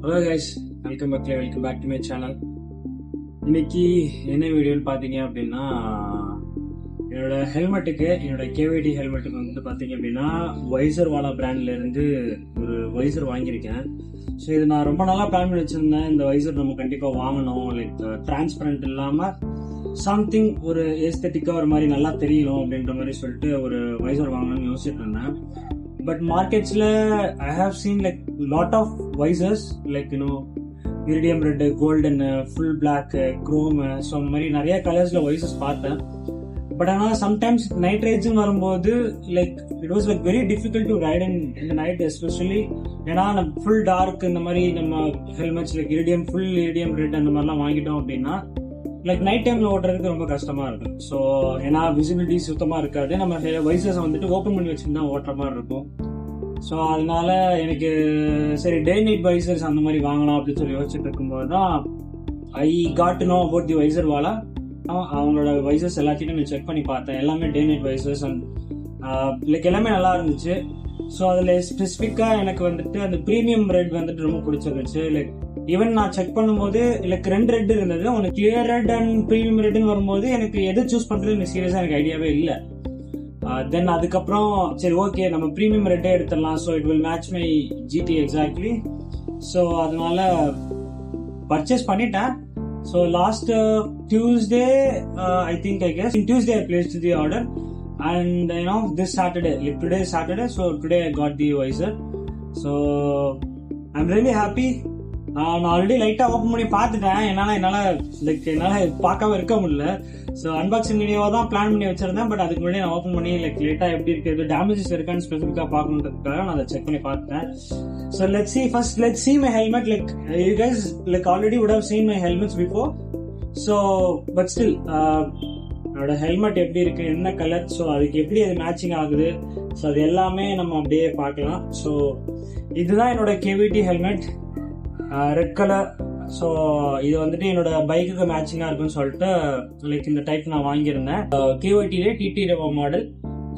Hello guys, welcome back to my channel. இன்னைக்கு என்ன வீடியோன்னு பார்த்தீங்க அப்படின்னா, என்னோட ஹெல்மெட்டுக்கு, என்னோட கேவிடி ஹெல்மெட்டுக்கு வந்து பார்த்தீங்க அப்படின்னா வைசர் வாலா பிராண்ட்ல இருந்து ஒரு வைசர் வாங்கியிருக்கேன். ஸோ இது நான் ரொம்ப நாளாக பிளான் பண்ணி வச்சிருந்தேன். இந்த வைசர் நம்ம கண்டிப்பாக வாங்கணும், லைக் டிரான்ஸ்பரண்ட் இல்லாமல் சம்திங் ஒரு ஏஸ்தட்டிக்காக ஒரு மாதிரி நல்லா தெரியணும் அப்படின்ற மாதிரி சொல்லிட்டு ஒரு வைசர் வாங்கணும்னு யோசிச்சுட்டு இருந்தேன். But markets I have seen like lot of visors, like iridium red, golden, full black, chrome, so அந்த மாதிரி நிறைய கலர்ஸ்ல visors பார்த்தேன். பட் ஆனால் சம்டைம்ஸ் நைட் ரைட்ஸ்ன்னு வரும்போது like it was like very difficult to ride in இந்த நைட், எஸ்பெஷலி ஏன்னா நம்ம ஃபுல் டார்க் இந்த மாதிரி நம்ம helmets like full iridium red அந்த மாதிரிலாம் வாங்கிட்டோம் அப்படின்னா லைக் நைட் டைம்ல ஓட்டுறதுக்கு ரொம்ப கஷ்டமா இருக்கும். ஸோ ஏன்னா விசிபிலிட்டி சுத்தமா இருக்காது, நம்ம வைசர்ஸ் வந்துட்டு ஓப்பன் பண்ணி வச்சுட்டு தான் ஓட்டுற மாதிரி இருக்கும். ஸோ அதனால எனக்கு சரி டே நைட் வைசர்ஸ் அந்த மாதிரி வாங்கலாம் அப்படின்னு சொல்லி யோசிச்சுட்டு இருக்கும்போது தான் I got to know about the visor Wala. அவங்களோட வைசர்ஸ் எல்லாத்தையும் நான் செக் பண்ணி பார்த்தேன். எல்லாமே day night visors and like எல்லாமே நல்லா இருந்துச்சு. ஸோ அதில் ஸ்பெசிஃபிக்காக எனக்கு வந்துட்டு அந்த ப்ரீமியம் ரெட் வந்துட்டு ரொம்ப பிடிச்சிருந்துச்சு. லைக் ஈவன் நான் செக் பண்ணும்போது லைக் 2 ரெட் இருந்தது, ஒன்று கிளியர் ரெட் அண்ட் ப்ரீமியம் ரெட்னு வரும்போது எனக்கு எது சூஸ் பண்ணுறது சீரியஸாக எனக்கு ஐடியாவே இல்லை. தென் அதுக்கப்புறம் சரி ஓகே நம்ம ப்ரீமியம் ரெட்டே எடுத்துடலாம், so it will match my GT exactly. So அதனால பர்ச்சேஸ் பண்ணிட்டேன். So last Tuesday I guess Tuesday I placed the order and this Saturday, like today is Saturday, so today I got the visor. So I'm really happy. நான் already லைட்டா open பண்ணி பார்த்துட்டேன், என்னால பார்க்காம இருக்க முடியல. ஸோ அன்பாக்சிங் வீடியோவா தான் பிளான் பண்ணி வச்சிருந்தேன். பட் அதுக்கு முன்னாடி நான் ஓப்பன் பண்ணி லைக் லேட்டா எப்படி இருக்கு, டேமேஜஸ் இருக்கான்னு ஸ்பெசிஃபிக்கா பார்க்கணுன்றதுக்காக நான் அதை செக் பண்ணி பார்த்தேன். So let's see my helmet. Like you guys like already would have seen my helmets before, so but still என்னோட ஹெல்மெட் எப்படி இருக்கு, என்ன கலர், ஸோ அதுக்கு எப்படி அது மேட்சிங் ஆகுது, ஸோ அது எல்லாமே நம்ம அப்படியே பார்க்கலாம். ஸோ இதுதான் என்னோட cavity helmet, red colour. So இது வந்துட்டு என்னோட பைக்குக்கு மேட்சிங்காக இருக்குன்னு சொல்லிட்டு லைக் இந்த டைப் நான் வாங்கியிருந்தேன், கேவிடிலே டிடி ரெவோ மாடல்.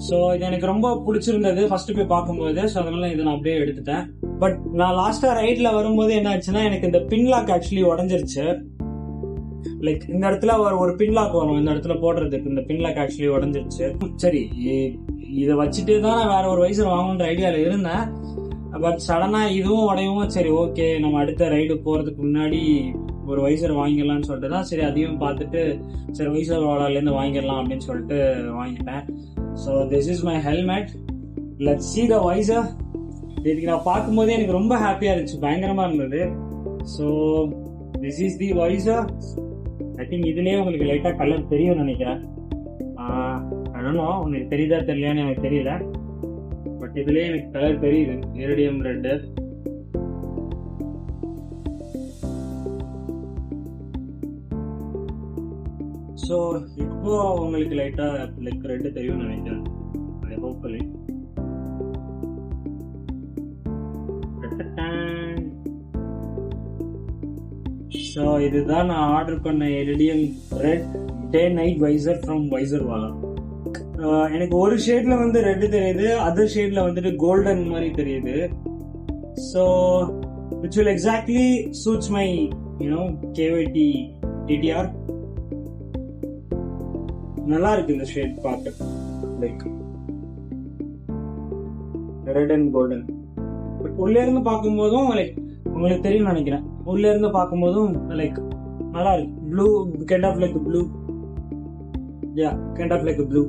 ஸோ இது எனக்கு ரொம்ப பிடிச்சிருந்தது ஃபர்ஸ்ட் போய் பார்க்கும்போது. ஸோ அதனால இதை நான் அப்படியே எடுத்துட்டேன். பட் நான் லாஸ்டா ரைட்ல வரும்போது என்ன ஆச்சுன்னா, எனக்கு இந்த பின்லாக் ஆக்சுவலி உடஞ்சிருச்சு. லைக் இந்த இடத்துல ஒரு பின்லாக் வரும், இந்த இடத்துல போடுறதுக்கு இந்த பின்லாக் ஆக்சுவலி உடஞ்சிருச்சு. சரி இதை வச்சுட்டு தான் நான் வேற ஒரு வைசர் வாங்கணுன்ற ஐடியாவில் இருந்தேன். பட் சடனா இதுவும் உடையவும் சரி ஓகே நம்ம அடுத்த ரைடு போறதுக்கு முன்னாடி ஒரு வைசர் வாங்கிடலாம்னு சொல்லிட்டு தான் சரி அதையும் பார்த்துட்டு சரி வைசர் வாலாலேருந்து வாங்கிடலாம் அப்படின்னு சொல்லிட்டு வாங்கிட்டேன். So this is my helmet. Let's see the visor. இதுக்கு நான் பார்க்கும்போதே எனக்கு ரொம்ப ஹாப்பியா இருந்துச்சு, பயங்கரமா இருந்தது. So this is the visor. I think இதுலயே உங்களுக்கு லைட்டா கலர் தெரியும் நினைக்கிறேன். I don't know உங்களுக்கு தெரியுதா தெரியலையான்னு எனக்கு தெரியல. பட் இதுலயே எனக்கு கலர் தெரியுது, இரிடியம் ரெட். ஸோ இப்போ உங்களுக்கு லைட்டா லைக் ரெட் தெரியும் நினைக்கிறேன். ஹோப்ஃபுல்லி ஸோ இதுதான் நான் ஆர்டர் பண்ண iridium red day night visor from visor Wala. எனக்கு ஒரு ஷேட்ல வந்து ரெட் தெரியுது, அதர் ஷேட்ல வந்துட்டு கோல்டன் மாதிரி தெரியுது. So which will exactly suits my KVT TTR. நல்லா இருக்கு இந்த ஷேட் பார்க்க, like red and golden. But உள்ள இருந்து பார்க்கும்போதும் லைக் உங்களுக்கு தெரியும் நினைக்கிறேன், உள்ள இருந்து பார்க்கும்போதும் லைக் நல்லா இருக்கு. Blue kind of like blue, yeah kind of like blue.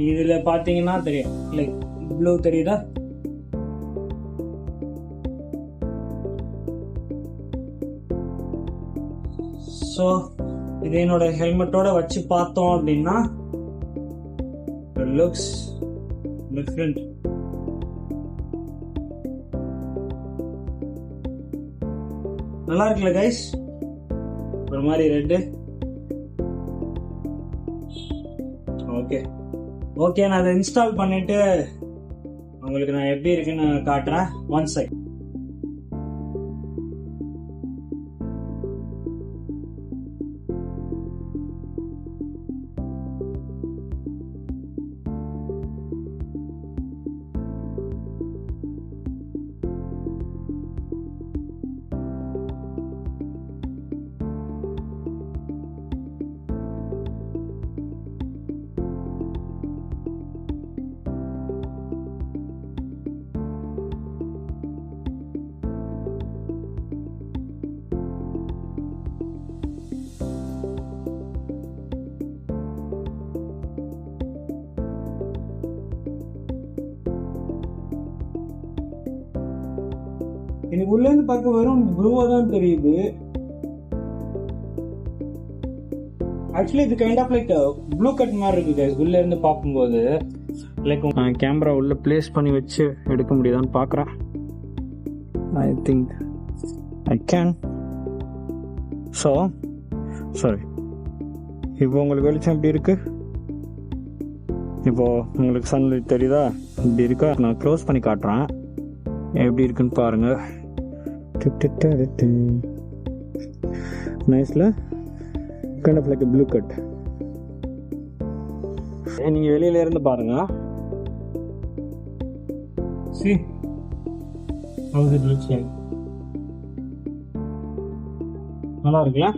இதுல பாத்தீங்கன்னா தெரியும் லைக் ப்ளூ தெரியுதா. ஸோ இது என்னோட ஹெல்மெட்டோட வச்சு பார்த்தோம் அப்படின்னா லுக்ஸ் டிஃப்ரெண்ட். நல்லா இருக்குல்ல கைஸ், ஒரு மாதிரி ரெட்டு. ஓகே நான் அதை இன்ஸ்டால் பண்ணிட்டு உங்களுக்கு நான் எப்படி இருக்குன்னு காட்டுறேன். One second. எனக்கு உள்ள இருந்து பார்க்க வெறும் ப்ளூவா தான் தெரியுது. ஆக்சுவலி இது kind of like blue cut மாதிரி இருக்கு கைஸ் உள்ள இருந்து பார்க்கும்போது. லைக் கேமரா உள்ள பிளேஸ் பண்ணி வச்சு எடுக்க முடியுதான்னு பார்க்குறேன். I think I can. So sorry, இப்போ உங்களுக்கு வெளிச்சம் எப்படி இருக்கு? இப்போ உங்களுக்கு சன்லைட் தெரியுதா? இப்படி இருக்கா? நான் க்ளோஸ் பண்ணி காட்டுறேன் எப்படி இருக்குன்னு பாருங்க. நைஸ்ல kind of like a blue cut. நீங்க வெளியில இருந்து பாருங்க. See how it looks like. நல்லா இருக்குல்ல?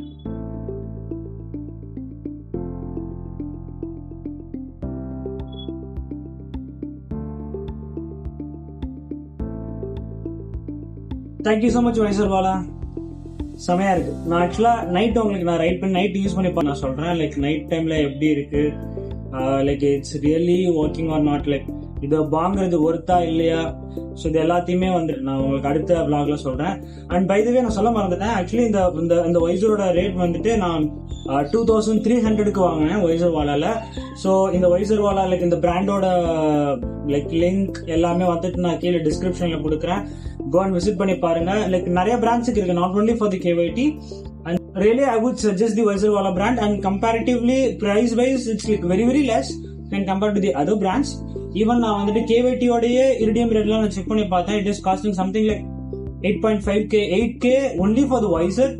தேங்க்யூ ஸோ மச் வைசர் வாலா. செமையா இருக்கு. நான் ஆக்சுவலா நைட் உங்களுக்கு நான் ரைட் பண்ணி நைட் யூஸ் பண்ணி நான் சொல்றேன். லைக் நைட் டைம்ல எப்படி இருக்கு, like it's really working or not, like இதை வாங்குறது ஒர்த்தா இல்லையா. ஸோ இது எல்லாத்தையுமே வந்து நான் உங்களுக்கு அடுத்த vlogல சொல்றேன். அண்ட் பை தி வே நான் சொல்ல மறந்துட்டேன், ஆக்சுவலி இந்த வைசரோட ரேட் வந்துட்டு நான் 2300 வாங்கினேன் வைசர் வாலால. ஸோ இந்த வைசர் வாலா லைக் இந்த பிராண்டோட லைக் லிங்க் எல்லாமே வந்துட்டு நான் கீழே டிஸ்கிரிப்ஷன்ல கொடுக்குறேன். go and visit பண்ணி பாருங்க. லைக் நிறைய பிராண்ட்ஸ் இருக்கு, not only for the KYT, and really I would suggest the Visorwala brand, and comparatively price wise it's like very very less when compared to the other brands. Even நான் வந்துட்டு KYT ஓடைய iridium rate நான் check பண்ணி பார்த்தேன். It is costing something like 8.5k 8k only for the visor,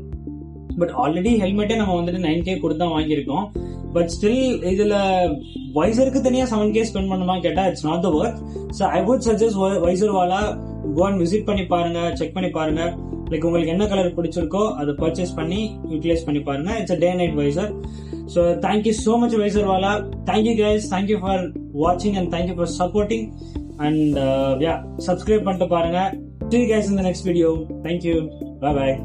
but already helmet நம்ம வந்துட்டு 9k கொடுத்தா வாங்கியிருக்கோம். But still இதுல வைசருக்கு தனியா 7k ஸ்பெண்ட் பண்ணுமா கேட்டா it's not the worth. So I would suggest Visorwala go and visit பண்ணி பாருங்க, செக் பண்ணி பாருங்க. லைக் உங்களுக்கு என்ன கலர் பிடிச்சிருக்கோ அதை பர்ச்சேஸ் பண்ணி யூட்டிலைஸ் பண்ணி பாருங்க. It's a day night visor. So thank you so much Visorwala. Thank you guys, thank you for watching and thank you for supporting, and yeah, subscribe பண்ணிட்டு பாருங்க. See you guys in the next video. Thank you, bye bye.